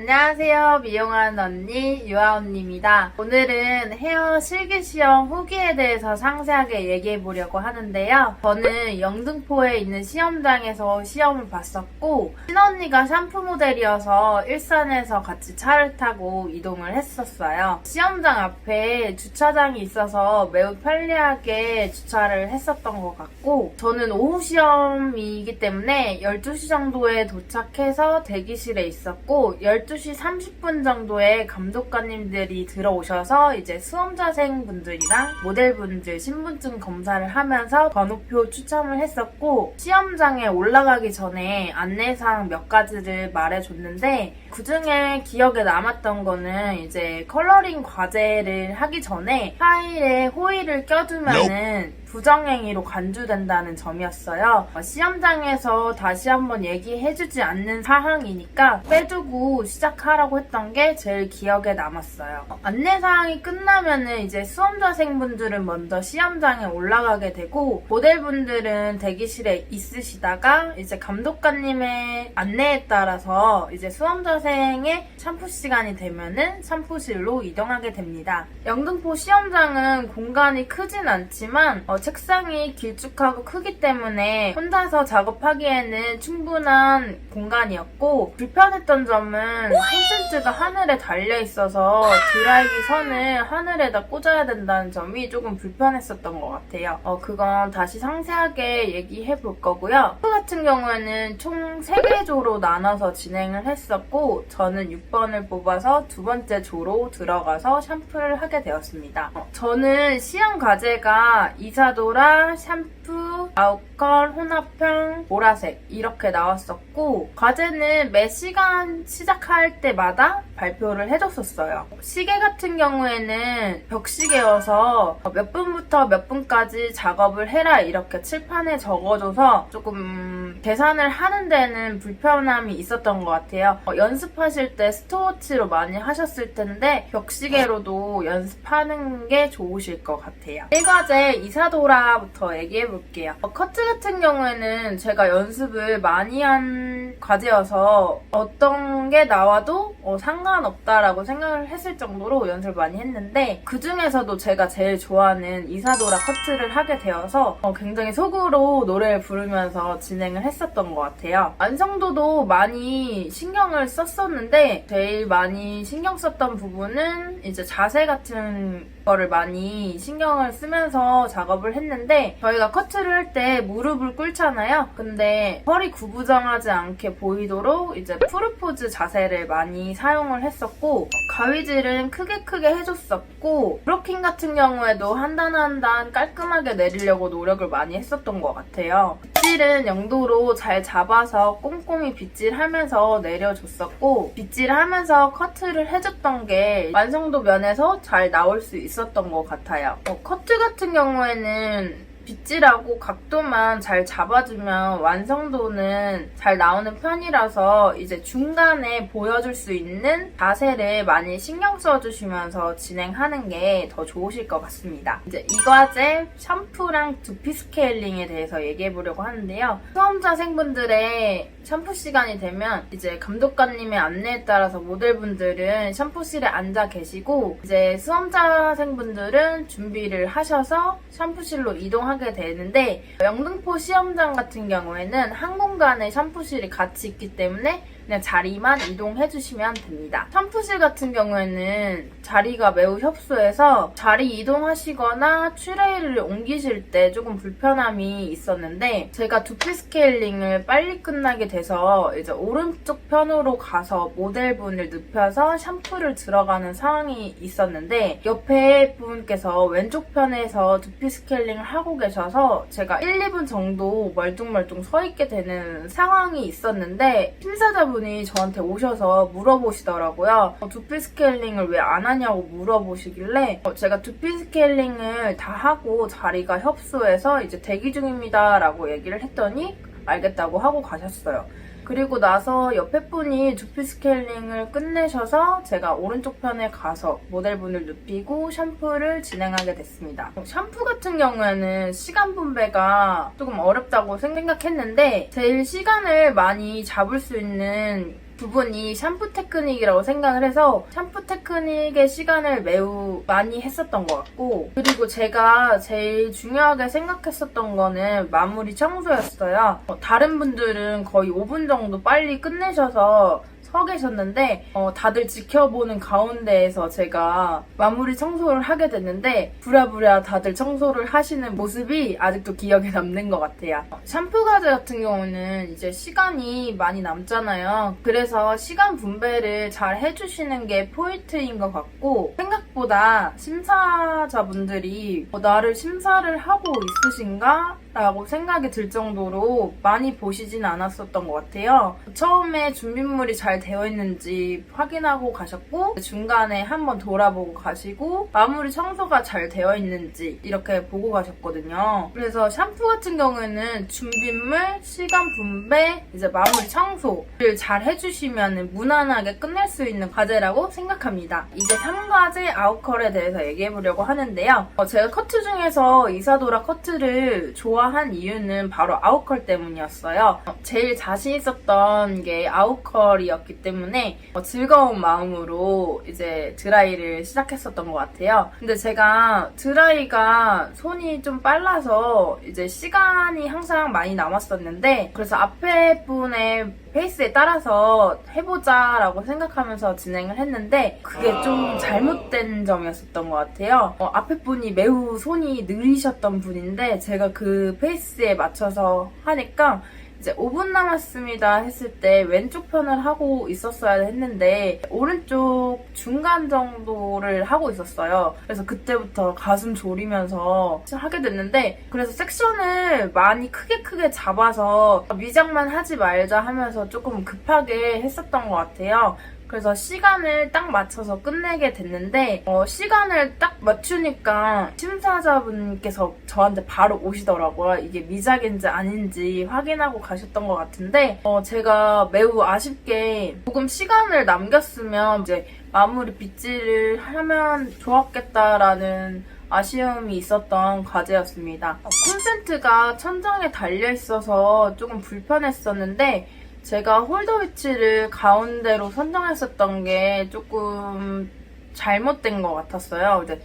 안녕하세요. 미용하는 언니 유아언니입니다. 오늘은 헤어 실기시험 후기에 대해서 상세하게 얘기해 보려고 하는데요. 저는 영등포에 있는 시험장에서 시험을 봤었고 친언니가 샴푸 모델이어서 일산에서 같이 차를 타고 이동을 했었어요. 시험장 앞에 주차장이 있어서 매우 편리하게 주차를 했었던 것 같고 저는 오후 시험이기 때문에 12시 정도에 도착해서 대기실에 있었고 12시 30분 정도에 감독관님들이 들어오셔서 이제 수험자생분들이랑 모델분들 신분증 검사를 하면서 번호표 추첨을 했었고 시험장에 올라가기 전에 안내사항 몇 가지를 말해줬는데 그중에 기억에 남았던 거는 이제 컬러링 과제를 하기 전에 파일에 호일을 껴두면은 부정행위로 간주된다는 점이었어요. 시험장에서 다시 한번 얘기해주지 않는 사항이니까 빼두고 시작하라고 했던 게 제일 기억에 남았어요. 안내사항이 끝나면은 이제 수험자생분들은 먼저 시험장에 올라가게 되고 모델분들은 대기실에 있으시다가 이제 감독관님의 안내에 따라서 이제 수험자생의 샴푸 시간이 되면은 샴푸실로 이동하게 됩니다. 영등포 시험장은 공간이 크진 않지만 책상이 길쭉하고 크기 때문에 혼자서 작업하기에는 충분한 공간이었고 불편했던 점은 콘센트가 하늘에 달려있어서 드라이기 선을 하늘에다 꽂아야 된다는 점이 조금 불편했었던 것 같아요. 그건 다시 상세하게 얘기해 볼 거고요. 샴푸 같은 경우에는 총 3개 조로 나눠서 진행을 했었고 저는 6번을 뽑아서 두 번째 조로 들어가서 샴푸를 하게 되었습니다. 저는 시험 과제가 이사도라, 샴푸, 아웃컬, 혼합형, 보라색 이렇게 나왔었고 과제는 매 시간 시작할 때마다 발표를 해줬었어요. 시계 같은 경우에는 벽시계여서 몇 분부터 몇 분까지 작업을 해라 이렇게 칠판에 적어줘서 조금 계산을 하는 데는 불편함이 있었던 것 같아요. 연습하실 때 스톱워치로 많이 하셨을 텐데 벽시계로도 연습하는 게 좋으실 것 같아요. 1과제 이사도라부터 얘기해 볼게요. 커트 같은 경우에는 제가 연습을 많이 한 과제여서 어떤 게 나와도 상관없다라고 생각을 했을 정도로 연습을 많이 했는데 그 중에서도 제가 제일 좋아하는 이사도라 커트를 하게 되어서 굉장히 속으로 노래를 부르면서 진행을 했었던 것 같아요. 완성도도 많이 신경을 썼었는데 제일 많이 신경 썼던 부분은 이제 자세 같은 거를 많이 신경을 쓰면서 작업을 했는데 저희가 커트를 할 때 무릎을 꿇잖아요. 근데 허리 구부정하지 않게 보이도록 이제 프로포즈 자세를 많이 사용을 했었고 가위질은 크게 해줬었고 브로킹 같은 경우에도 한 단 한 단 깔끔하게 내리려고 노력을 많이 했었던 것 같아요. 빗질은 0도로 잘 잡아서 꼼꼼히 빗질하면서 내려줬었고 빗질하면서 커트를 해줬던 게 완성도 면에서 잘 나올 수 있었던 것 같아요. 커트 같은 경우에는 빗질하고 각도만 잘 잡아주면 완성도는 잘 나오는 편이라서 이제 중간에 보여줄 수 있는 자세를 많이 신경 써주시면서 진행하는 게 더 좋으실 것 같습니다. 이제 이 과제 샴푸랑 두피 스케일링에 대해서 얘기해 보려고 하는데요. 수험자생분들의 샴푸 시간이 되면 이제 감독관님의 안내에 따라서 모델분들은 샴푸실에 앉아 계시고 이제 수험자생분들은 준비를 하셔서 샴푸실로 이동하게 되는데 영등포 시험장 같은 경우에는 한 공간에 샴푸실이 같이 있기 때문에 그냥 자리만 이동해주시면 됩니다. 샴푸실 같은 경우에는 자리가 매우 협소해서 자리 이동하시거나 트레이를 옮기실 때 조금 불편함이 있었는데 제가 두피 스케일링을 빨리 끝나게 돼서 이제 오른쪽 편으로 가서 모델분을 눕혀서 샴푸를 들어가는 상황이 있었는데 옆에 분께서 왼쪽 편에서 두피 스케일링을 하고 계셔서 제가 1, 2분 정도 멀뚱멀뚱 서 있게 되는 상황이 있었는데 심사자분이 저한테 오셔서 물어보시더라고요. 두피 스케일링을 왜 안 하냐고 물어보시길래 제가 두피 스케일링을 다 하고 자리가 협소해서 이제 대기 중입니다 라고 얘기를 했더니 알겠다고 하고 가셨어요. 그리고 나서 옆에 분이 두피 스케일링을 끝내셔서 제가 오른쪽 편에 가서 모델분을 눕히고 샴푸를 진행하게 됐습니다. 샴푸 같은 경우에는 시간 분배가 조금 어렵다고 생각했는데 제일 시간을 많이 잡을 수 있는 부분이 샴푸 테크닉이라고 생각을 해서 샴푸 테크닉의 시간을 매우 많이 했었던 것 같고, 그리고 제가 제일 중요하게 생각했었던 거는 마무리 청소였어요. 다른 분들은 거의 5분 정도 빨리 끝내셔서 서 계셨는데 다들 지켜보는 가운데에서 제가 마무리 청소를 하게 됐는데 부랴부랴 다들 청소를 하시는 모습이 아직도 기억에 남는 것 같아요. 샴푸 가제 같은 경우는 이제 시간이 많이 남잖아요. 그래서 시간 분배를 잘 해주시는 게 포인트인 것 같고, 생각보다 심사자분들이 나를 심사를 하고 있으신가? 라고 생각이 들 정도로 많이 보시진 않았었던 것 같아요. 처음에 준비물이 잘 되어 있는지 확인하고 가셨고, 중간에 한번 돌아보고 가시고, 마무리 청소가 잘 되어 있는지 이렇게 보고 가셨거든요. 그래서 샴푸 같은 경우에는 준비물, 시간 분배, 이제 마무리 청소를 잘 해주시면 무난하게 끝낼 수 있는 과제라고 생각합니다. 이제 3과제 아웃컬에 대해서 얘기해보려고 하는데요. 제가 커트 중에서 이사도라 커트를 좋아한 이유는 바로 아웃컬 때문이었어요. 제일 자신 있었던 게 아웃컬이었기 때문에 즐거운 마음으로 이제 드라이를 시작했었던 것 같아요. 근데 제가 드라이가 손이 좀 빨라서 이제 시간이 항상 많이 남았었는데, 그래서 앞에 분의 페이스에 따라서 해보자라고 생각하면서 진행을 했는데 그게 좀 잘못된 점이었었던 것 같아요. 앞에 분이 매우 손이 느리셨던 분인데 제가 그 페이스에 맞춰서 하니까 이제 5분 남았습니다 했을 때 왼쪽 편을 하고 있었어야 했는데 오른쪽 중간 정도를 하고 있었어요. 그래서 그때부터 가슴 졸이면서 하게 됐는데, 그래서 섹션을 많이 크게 잡아서 위장만 하지 말자 하면서 조금 급하게 했었던 것 같아요. 그래서 시간을 딱 맞춰서 끝내게 됐는데 시간을 딱 맞추니까 심사자분께서 저한테 바로 오시더라고요. 이게 미작인지 아닌지 확인하고 가셨던 것 같은데 제가 매우 아쉽게 조금 시간을 남겼으면 이제 마무리 빗질을 하면 좋았겠다라는 아쉬움이 있었던 과제였습니다. 콘센트가 천장에 달려있어서 조금 불편했었는데 제가 홀더 위치를 가운데로 선정했었던 게 조금 잘못된 것 같았어요. 이제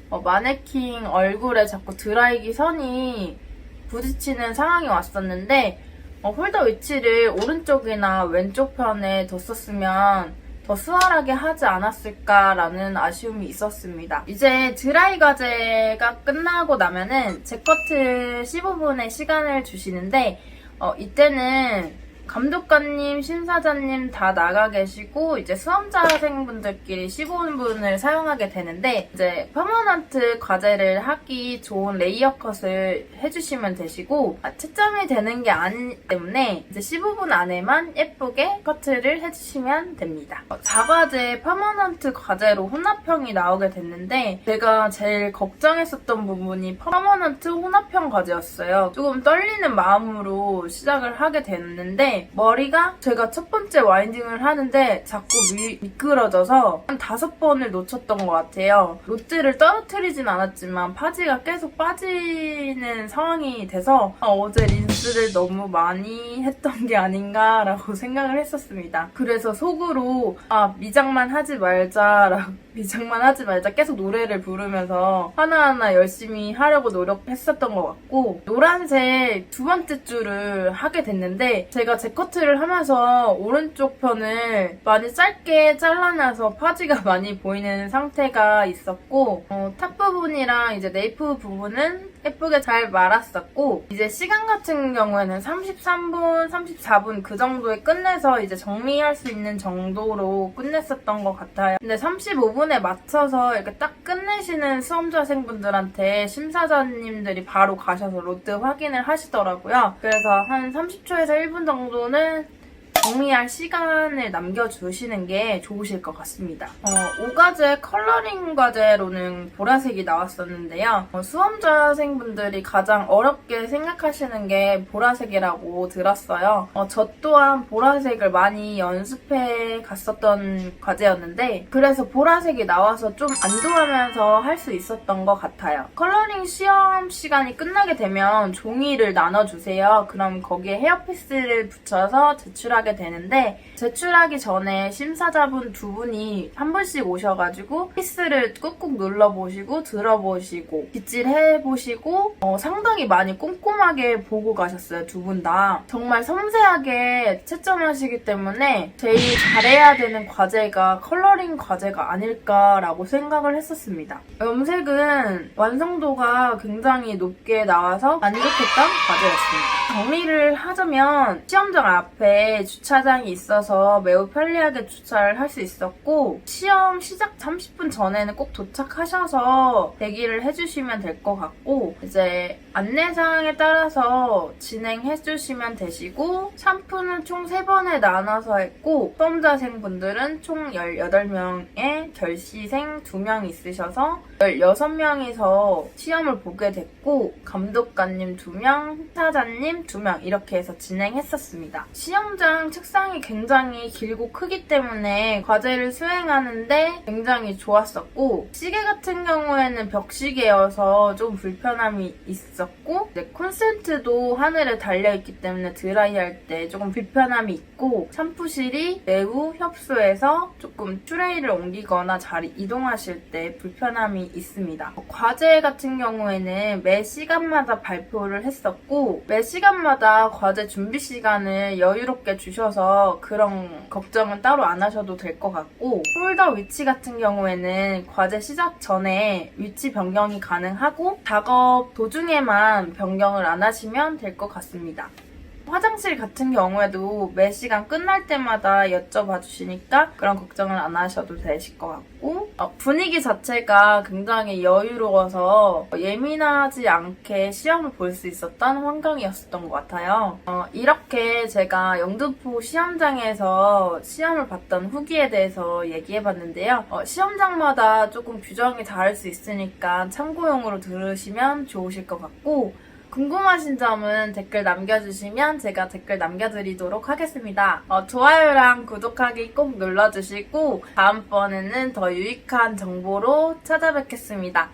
마네킹 얼굴에 자꾸 드라이기 선이 부딪히는 상황이 왔었는데 홀더 위치를 오른쪽이나 왼쪽 편에 뒀었으면 더 수월하게 하지 않았을까라는 아쉬움이 있었습니다. 이제 드라이 과제가 끝나고 나면은 제 커트 15분의 시간을 주시는데 이때는 감독관님, 심사자님 다 나가 계시고 이제 수험자생분들끼리 15분을 사용하게 되는데 이제 퍼머넌트 과제를 하기 좋은 레이어 컷을 해주시면 되시고 채점이 되는 게 아니기 때문에 이제 15분 안에만 예쁘게 커트를 해주시면 됩니다. 4과제 퍼머넌트 과제로 혼합형이 나오게 됐는데 제가 제일 걱정했었던 부분이 퍼머넌트 혼합형 과제였어요. 조금 떨리는 마음으로 시작을 하게 됐는데 머리가 제가 첫 번째 와인딩을 하는데 자꾸 미끄러져서 한 5번을 놓쳤던 것 같아요. 롯데를 떨어뜨리진 않았지만 파지가 계속 빠지는 상황이 돼서 어제 린스를 너무 많이 했던 게 아닌가라고 생각을 했었습니다. 그래서 속으로 미장만 하지 말자 계속 노래를 부르면서 하나하나 열심히 하려고 노력했었던 것 같고, 노란색 두 번째 줄을 하게 됐는데 제가 제 커트를 하면서 오른쪽 편을 많이 짧게 잘라놔서 파지가 많이 보이는 상태가 있었고 탑 부분이랑 이제 네이프 부분은 예쁘게 잘 말았었고, 이제 시간 같은 경우에는 33분, 34분 그 정도에 끝내서 이제 정리할 수 있는 정도로 끝냈었던 것 같아요. 근데 35분에 맞춰서 이렇게 딱 끝내시는 수험자생분들한테 심사자님들이 바로 가셔서 로드 확인을 하시더라고요. 그래서 한 30초에서 1분 정도는 정리할 시간을 남겨주시는 게 좋으실 것 같습니다. 5과제 컬러링 과제로는 보라색이 나왔었는데요. 수험자생분들이 가장 어렵게 생각하시는 게 보라색이라고 들었어요. 저 또한 보라색을 많이 연습해 갔었던 과제였는데 그래서 보라색이 나와서 좀 안도하면서 할 수 있었던 것 같아요. 컬러링 시험 시간이 끝나게 되면 종이를 나눠주세요. 그럼 거기에 헤어피스를 붙여서 제출하게 제출하게 되는데 제출하기 전에 심사자분 두 분이 한 분씩 오셔가지고 피스를 꾹꾹 눌러보시고 들어보시고 빗질해보시고 상당히 많이 꼼꼼하게 보고 가셨어요. 두 분 다. 정말 섬세하게 채점하시기 때문에 제일 잘해야 되는 과제가 컬러링 과제가 아닐까라고 생각을 했었습니다. 염색은 완성도가 굉장히 높게 나와서 만족했던 과제였습니다. 정리를 하자면 시험장 앞에 주차장이 있어서 매우 편리하게 주차를 할 수 있었고 시험 시작 30분 전에는 꼭 도착하셔서 대기를 해주시면 될 것 같고 이제 안내사항에 따라서 진행해주시면 되시고 샴푸는 총 3번에 나눠서 했고 수험자생분들은 총 18명에 결시생 2명 있으셔서 16명이서 시험을 보게 됐고 감독관님 2명, 심사자님 2명 이렇게 해서 진행했었습니다. 시험장 책상이 굉장히 길고 크기 때문에 과제를 수행하는데 굉장히 좋았었고 시계 같은 경우에는 벽시계여서 좀 불편함이 있었고 이제 콘센트도 하늘에 달려있기 때문에 드라이할 때 조금 불편함이 있고 샴푸실이 매우 협소해서 조금 트레이를 옮기거나 자리 이동하실 때 불편함이 있습니다. 과제 같은 경우에는 매 시간마다 발표를 했었고 매 시간마다 과제 준비 시간을 여유롭게 주셔서 그런 걱정은 따로 안 하셔도 될 것 같고 폴더 위치 같은 경우에는 과제 시작 전에 위치 변경이 가능하고 작업 도중에만 변경을 안 하시면 될 것 같습니다. 화장실 같은 경우에도 매 시간 끝날 때마다 여쭤봐 주시니까 그런 걱정을 안 하셔도 되실 것 같고 분위기 자체가 굉장히 여유로워서 예민하지 않게 시험을 볼 수 있었던 환경이었던 것 같아요. 이렇게 제가 영등포 시험장에서 시험을 봤던 후기에 대해서 얘기해봤는데요. 시험장마다 조금 규정이 다를 수 있으니까 참고용으로 들으시면 좋으실 것 같고 궁금하신 점은 댓글 남겨주시면 제가 댓글 남겨드리도록 하겠습니다. 좋아요랑 구독하기 꼭 눌러주시고 다음번에는 더 유익한 정보로 찾아뵙겠습니다.